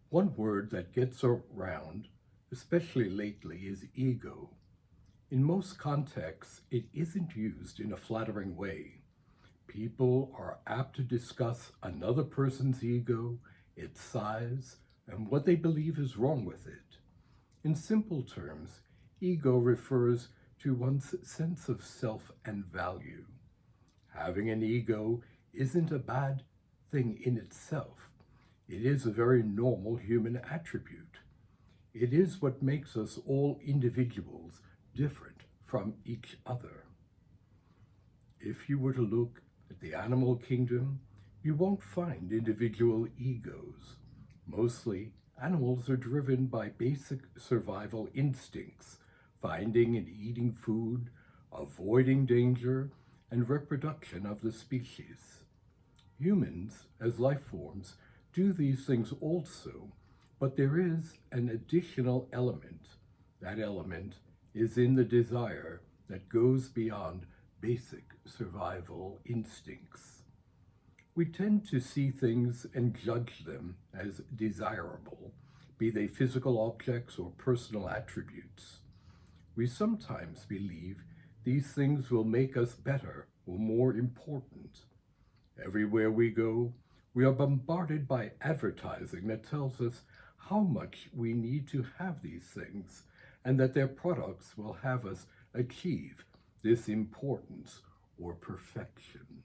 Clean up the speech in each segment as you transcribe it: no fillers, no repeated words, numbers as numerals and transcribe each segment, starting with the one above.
One word that gets around, especially lately, is ego. In most contexts, it isn't used in a flattering way. People are apt to discuss another person's ego, its size, and what they believe is wrong with it. In simple terms, ego refers to one's sense of self and value. Having an ego isn't a bad thing in itself. It is a very normal human attribute. It is what makes us all individuals different from each other. If you were to look at the animal kingdom, you won't find individual egos. Mostly, animals are driven by basic survival instincts, finding and eating food, avoiding danger, and reproduction of the species. Humans, as life forms, do these things also, but there is an additional element. That element is in the desire that goes beyond basic survival instincts. We tend to see things and judge them as desirable, be they physical objects or personal attributes. We sometimes believe these things will make us better or more important. Everywhere we go, we are bombarded by advertising that tells us how much we need to have these things and that their products will have us achieve this importance or perfection.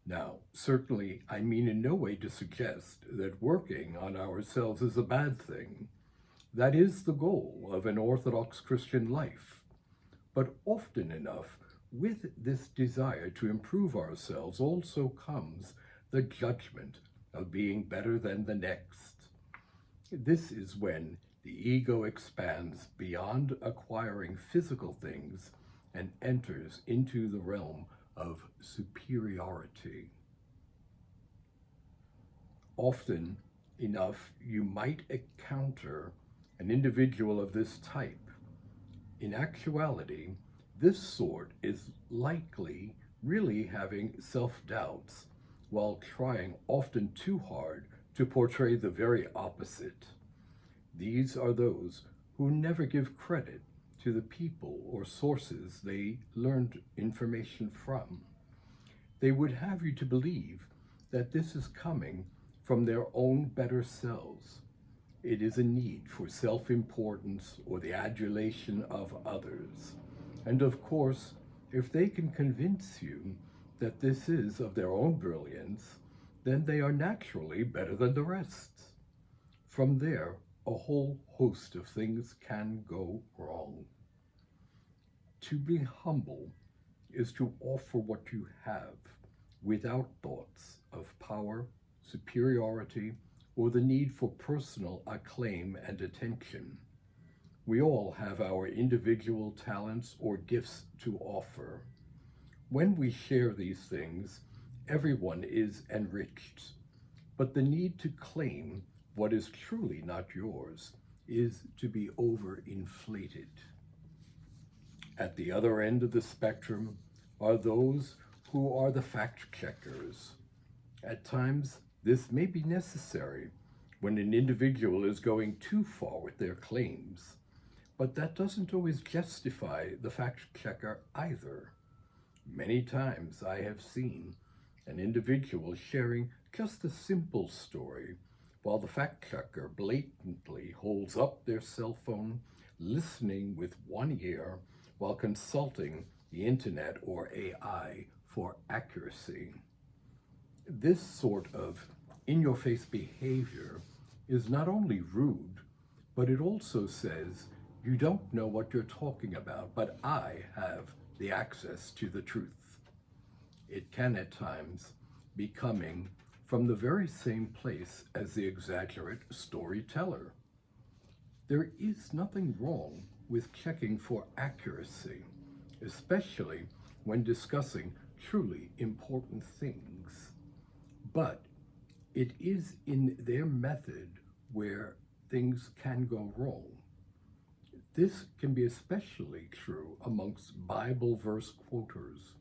Now, certainly, I mean in no way to suggest that working on ourselves is a bad thing. That is the goal of an Orthodox Christian life. But often enough, with this desire to improve ourselves also comes the judgment of being better than the next. This is when the ego expands beyond acquiring physical things and enters into the realm of superiority. Often enough, you might encounter an individual of this type. In actuality, this sort is likely really having self doubts while trying often too hard to portray the very opposite. These are those who never give credit to the people or sources they learned information from. They would have you to believe that this is coming from their own better selves. It is a need for self importance or the adulation of others. And of course, if they can convince you that this is of their own brilliance, then they are naturally better than the rest. From there, a whole host of things can go wrong. To be humble is to offer what you have without thoughts of power, superiority, or the need for personal acclaim and attention. We all have our individual talents or gifts to offer. When we share these things, everyone is enriched. But the need to claim what is truly not yours is to be overinflated. At the other end of the spectrum are those who are the fact checkers. At times, this may be necessary when an individual is going too far with their claims, but that doesn't always justify the fact checker either. Many times I have seen an individual sharing just a simple story while the fact checker blatantly holds up their cell phone, listening with one ear while consulting the internet or AI for accuracy. This sort of in your face behavior is not only rude, but it also says, you don't know what you're talking about, but I have the access to the truth. It can at times be coming from the very same place as the exaggerate storyteller. There is nothing wrong with checking for accuracy, especially when discussing truly important things. But it is in their method where things can go wrong. This can be especially true amongst Bible verse quoters.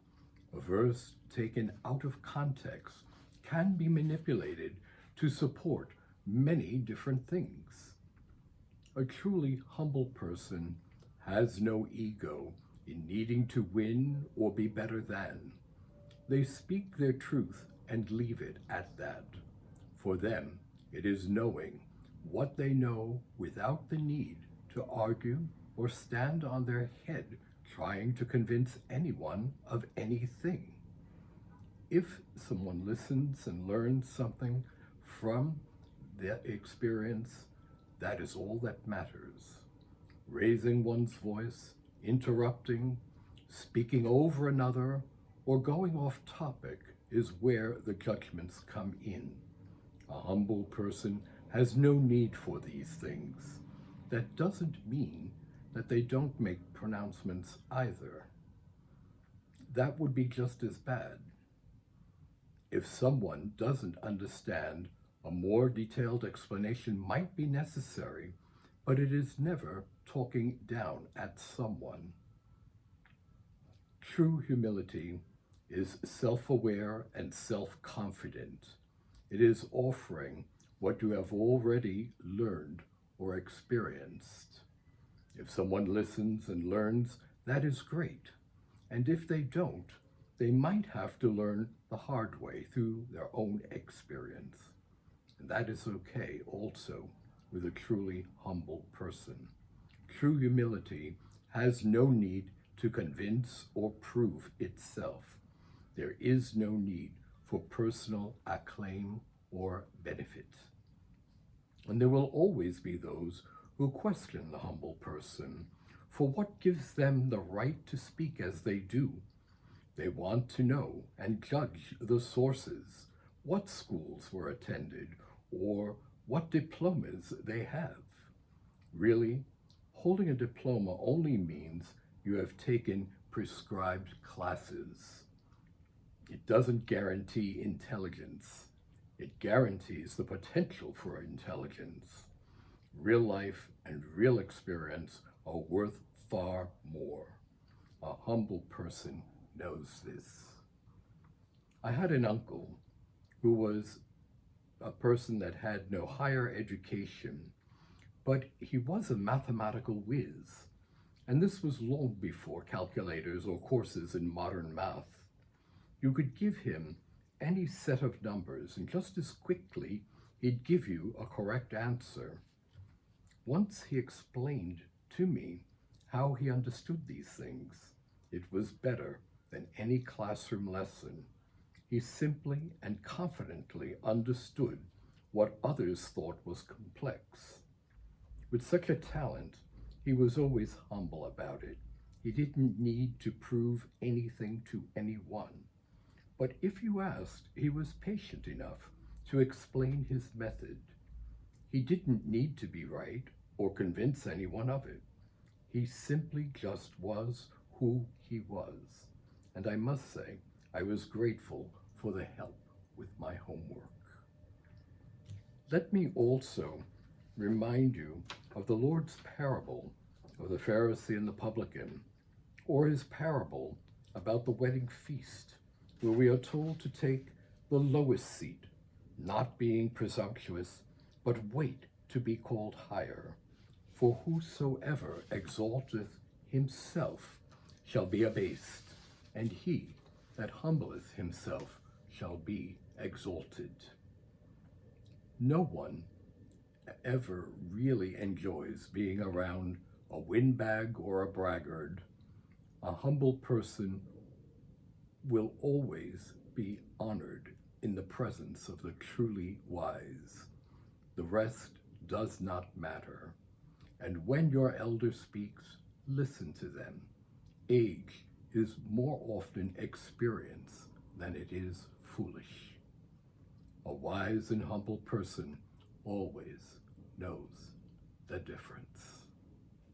A verse taken out of context can be manipulated to support many different things. A truly humble person has no ego in needing to win or be better than. They speak their truth and leave it at that. For them, it is knowing what they know without the need to argue or stand on their head trying to convince anyone of anything. If someone listens and learns something from their experience, that is all that matters. Raising one's voice, interrupting, speaking over another, or going off topic is where the judgments come in. A humble person has no need for these things. That doesn't mean that they don't make pronouncements either. That would be just as bad. If someone doesn't understand, a more detailed explanation might be necessary, but it is never talking down at someone. True humility is self-aware and self-confident. It is offering what you have already learned or experienced. If someone listens and learns, that is great. And if they don't, they might have to learn the hard way through their own experience. And that is okay also with a truly humble person. True humility has no need to convince or prove itself. There is no need for personal acclaim or benefit. And there will always be those who question the humble person for what gives them the right to speak as they do. They want to know and judge the sources, what schools were attended, or what diplomas they have. Really, holding a diploma only means you have taken prescribed classes. It doesn't guarantee intelligence. It guarantees the potential for intelligence. Real life and real experience are worth far more. A humble person knows this. I had an uncle who was a person that had no higher education, but he was a mathematical whiz. And this was long before calculators or courses in modern math. You could give him any set of numbers, and just as quickly, he'd give you a correct answer. Once he explained to me how he understood these things. It was better than any classroom lesson. He simply and confidently understood what others thought was complex. With such a talent, he was always humble about it. He didn't need to prove anything to anyone. But if you asked, he was patient enough to explain his method. He didn't need to be right or convince anyone of it. He simply just was who he was. And I must say, I was grateful for the help with my homework. Let me also remind you of the Lord's parable of the Pharisee and the publican, or his parable about the wedding feast, where we are told to take the lowest seat, not being presumptuous, but wait to be called higher. For whosoever exalteth himself shall be abased, and he that humbleth himself shall be exalted. No one ever really enjoys being around a windbag or a braggart. A humble person will always be honored in the presence of the truly wise. The rest does not matter. And when your elder speaks, listen to them. Age is more often experience than it is foolish. A wise and humble person always knows the difference.